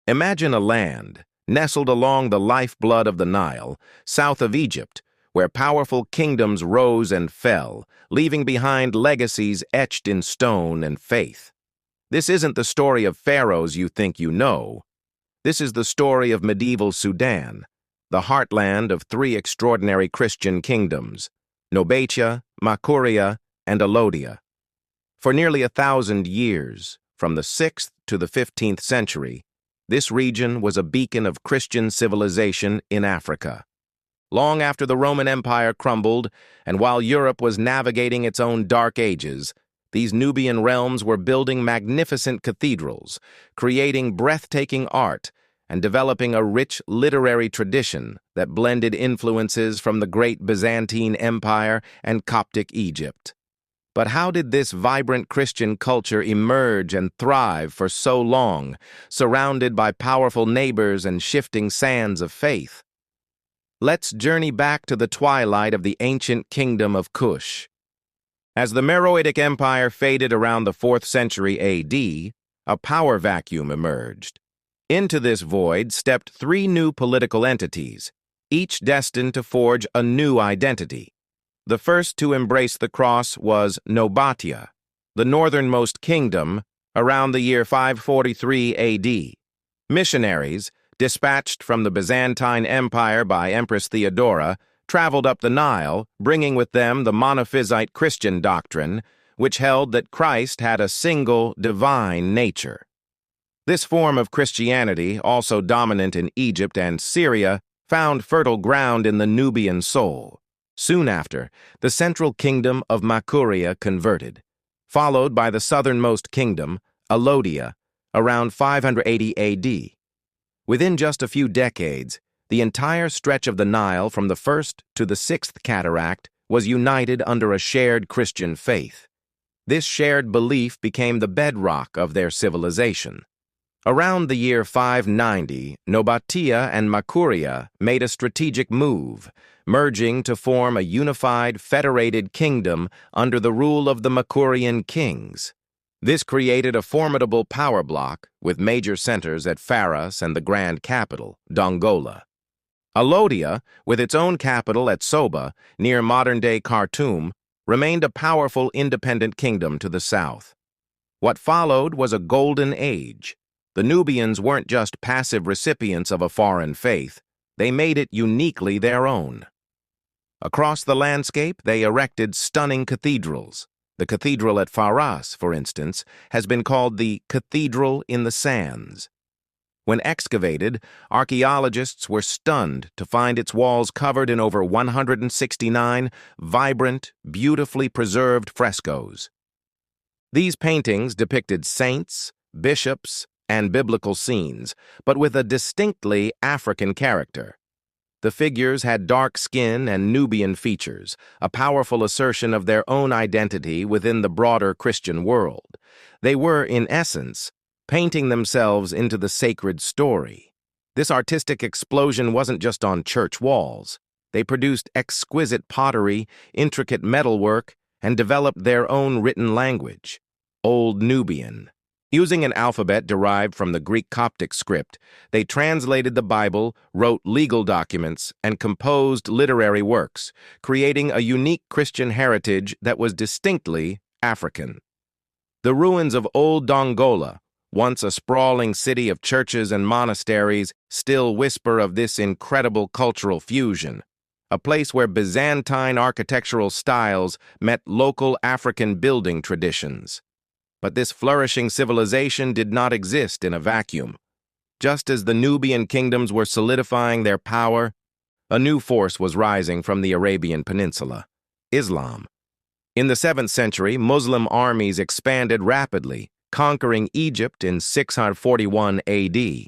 Imagine a land, nestled along the lifeblood of the Nile, south of Egypt, where powerful kingdoms rose and fell, leaving behind legacies etched in stone and faith. This isn't the story of pharaohs you think you know. This is the story of medieval Sudan, the heartland of three extraordinary Christian kingdoms, Nobatia, Makuria, and Alodia. For nearly 1,000 years, from the 6th to the 15th century, this region was a beacon of Christian civilization in Africa. Long after the Roman Empire crumbled, and while Europe was navigating its own dark ages, these Nubian realms were building magnificent cathedrals, creating breathtaking art, and developing a rich literary tradition that blended influences from the great Byzantine Empire and Coptic Egypt. But how did this vibrant Christian culture emerge and thrive for so long, surrounded by powerful neighbors and shifting sands of faith? Let's journey back to the twilight of the ancient kingdom of Kush. As the Meroitic Empire faded around the 4th century AD, a power vacuum emerged. Into this void stepped three new political entities, each destined to forge a new identity. The first to embrace the cross was Nobatia, the northernmost kingdom, around the year 543 AD. Missionaries, dispatched from the Byzantine Empire by Empress Theodora, traveled up the Nile, bringing with them the monophysite Christian doctrine, which held that Christ had a single divine nature. This form of Christianity, also dominant in Egypt and Syria, found fertile ground in the Nubian soul. Soon after, the central kingdom of Makuria converted, followed by the southernmost kingdom, Alodia, around 580 AD. Within just a few decades, the entire stretch of the Nile from the 1st to the 6th cataract was united under a shared Christian faith. This shared belief became the bedrock of their civilization. Around the year 590, Nobatia and Makuria made a strategic move, merging to form a unified, federated kingdom under the rule of the Makurian kings. This created a formidable power bloc, with major centers at Pharos and the grand capital, Dongola. Alodia, with its own capital at Soba, near modern-day Khartoum, remained a powerful independent kingdom to the south. What followed was a golden age. The Nubians weren't just passive recipients of a foreign faith, they made it uniquely their own. Across the landscape, they erected stunning cathedrals. The cathedral at Pharos, for instance, has been called the Cathedral in the Sands. When excavated, archaeologists were stunned to find its walls covered in over 169 vibrant, beautifully preserved frescoes. These paintings depicted saints, bishops, and biblical scenes, but with a distinctly African character. The figures had dark skin and Nubian features, a powerful assertion of their own identity within the broader Christian world. They were, in essence, painting themselves into the sacred story. This artistic explosion wasn't just on church walls. They produced exquisite pottery, intricate metalwork, and developed their own written language, Old Nubian. Using an alphabet derived from the Greek Coptic script, they translated the Bible, wrote legal documents, and composed literary works, creating a unique Christian heritage that was distinctly African. The ruins of Old Dongola, once a sprawling city of churches and monasteries, still whisper of this incredible cultural fusion, a place where Byzantine architectural styles met local African building traditions. But this flourishing civilization did not exist in a vacuum. Just as the Nubian kingdoms were solidifying their power, a new force was rising from the Arabian Peninsula, Islam. In the 7th century, Muslim armies expanded rapidly, conquering Egypt in 641 AD.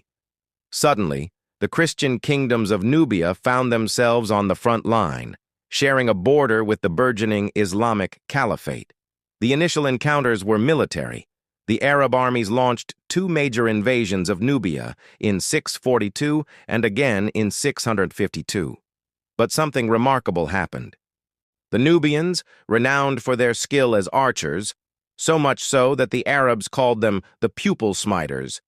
Suddenly, the Christian kingdoms of Nubia found themselves on the front line, sharing a border with the burgeoning Islamic Caliphate. The initial encounters were military. The Arab armies launched two major invasions of Nubia in 642 and again in 652. But something remarkable happened. The Nubians, renowned for their skill as archers, so much so that the Arabs called them the pupil smiters,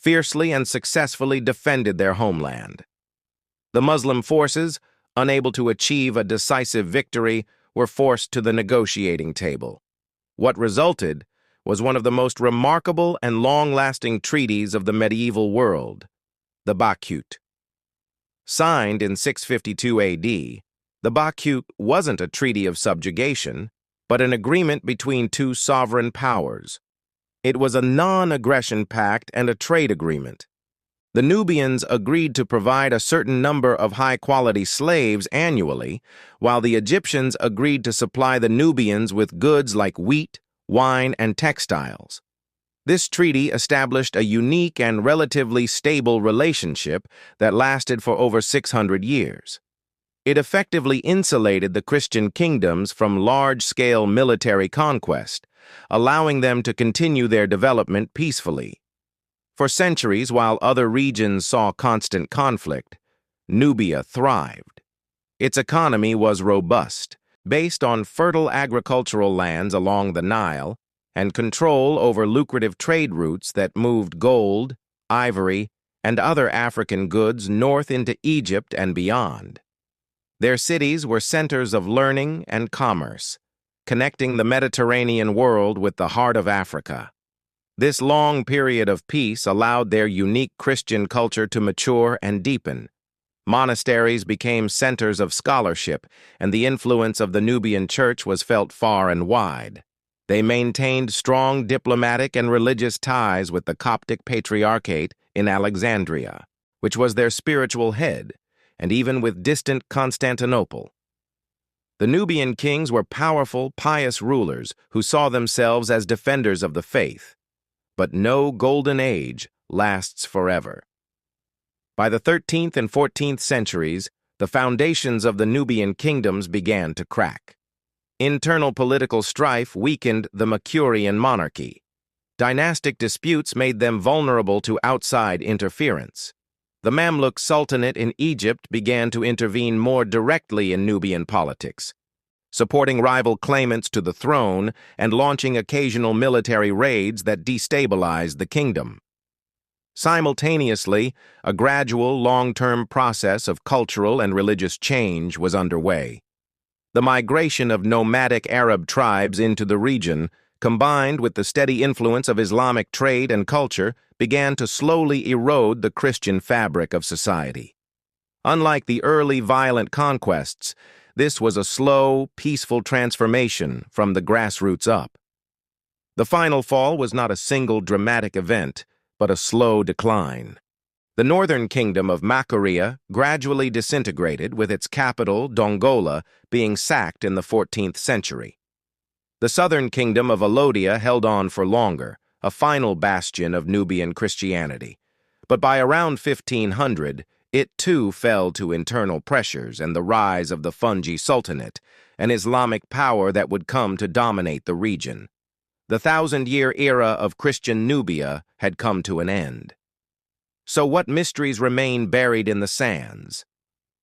fiercely and successfully defended their homeland. The Muslim forces, unable to achieve a decisive victory, were forced to the negotiating table. What resulted was one of the most remarkable and long-lasting treaties of the medieval world, the Baqt. Signed in 652 AD, the Baqt wasn't a treaty of subjugation, but an agreement between two sovereign powers. It was a non-aggression pact and a trade agreement. The Nubians agreed to provide a certain number of high-quality slaves annually, while the Egyptians agreed to supply the Nubians with goods like wheat, wine, and textiles. This treaty established a unique and relatively stable relationship that lasted for over 600 years. It effectively insulated the Christian kingdoms from large-scale military conquest, allowing them to continue their development peacefully. For centuries, while other regions saw constant conflict, Nubia thrived. Its economy was robust, based on fertile agricultural lands along the Nile and control over lucrative trade routes that moved gold, ivory, and other African goods north into Egypt and beyond. Their cities were centers of learning and commerce, connecting the Mediterranean world with the heart of Africa. This long period of peace allowed their unique Christian culture to mature and deepen. Monasteries became centers of scholarship, and the influence of the Nubian church was felt far and wide. They maintained strong diplomatic and religious ties with the Coptic Patriarchate in Alexandria, which was their spiritual head, and even with distant Constantinople. The Nubian kings were powerful, pious rulers who saw themselves as defenders of the faith. But no golden age lasts forever. By the 13th and 14th centuries, the foundations of the Nubian kingdoms began to crack. Internal political strife weakened the Makurian monarchy. Dynastic disputes made them vulnerable to outside interference. The Mamluk Sultanate in Egypt began to intervene more directly in Nubian politics, supporting rival claimants to the throne and launching occasional military raids that destabilized the kingdom. Simultaneously, a gradual, long-term process of cultural and religious change was underway. The migration of nomadic Arab tribes into the region, combined with the steady influence of Islamic trade and culture, began to slowly erode the Christian fabric of society. Unlike the early violent conquests, this was a slow, peaceful transformation from the grassroots up. The final fall was not a single dramatic event, but a slow decline. The northern kingdom of Makuria gradually disintegrated, with its capital, Dongola, being sacked in the 14th century. The southern kingdom of Alodia held on for longer, a final bastion of Nubian Christianity. But by around 1500, it too fell to internal pressures and the rise of the Fungi Sultanate, an Islamic power that would come to dominate the region. The 1,000-year era of Christian Nubia had come to an end. So what mysteries remain buried in the sands?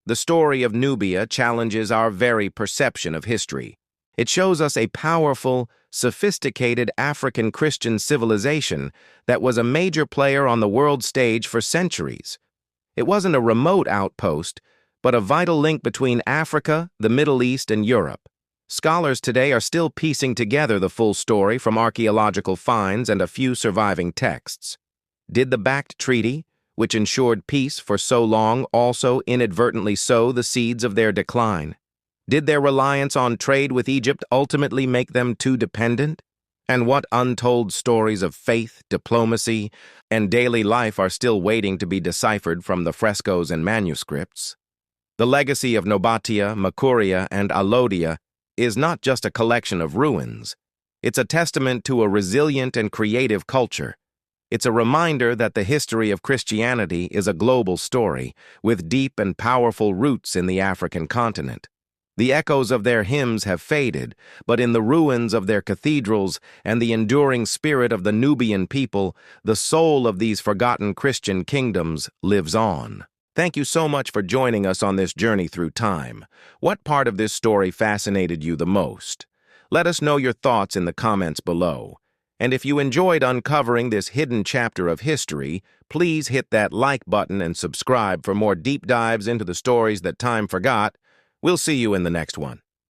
The story of Nubia challenges our very perception of history. It shows us a powerful, sophisticated African Christian civilization that was a major player on the world stage for centuries. It wasn't a remote outpost, but a vital link between Africa, the Middle East, and Europe. Scholars today are still piecing together the full story from archaeological finds and a few surviving texts. Did the Baqt Treaty, which ensured peace for so long, also inadvertently sow the seeds of their decline? Did their reliance on trade with Egypt ultimately make them too dependent? And what untold stories of faith, diplomacy, and daily life are still waiting to be deciphered from the frescoes and manuscripts? The legacy of Nobatia, Makuria, and Alodia is not just a collection of ruins. It's a testament to a resilient and creative culture. It's a reminder that the history of Christianity is a global story, with deep and powerful roots in the African continent. The echoes of their hymns have faded, but in the ruins of their cathedrals and the enduring spirit of the Nubian people, the soul of these forgotten Christian kingdoms lives on. Thank you so much for joining us on this journey through time. What part of this story fascinated you the most? Let us know your thoughts in the comments below. And if you enjoyed uncovering this hidden chapter of history, please hit that like button and subscribe for more deep dives into the stories that time forgot. We'll see you in the next one.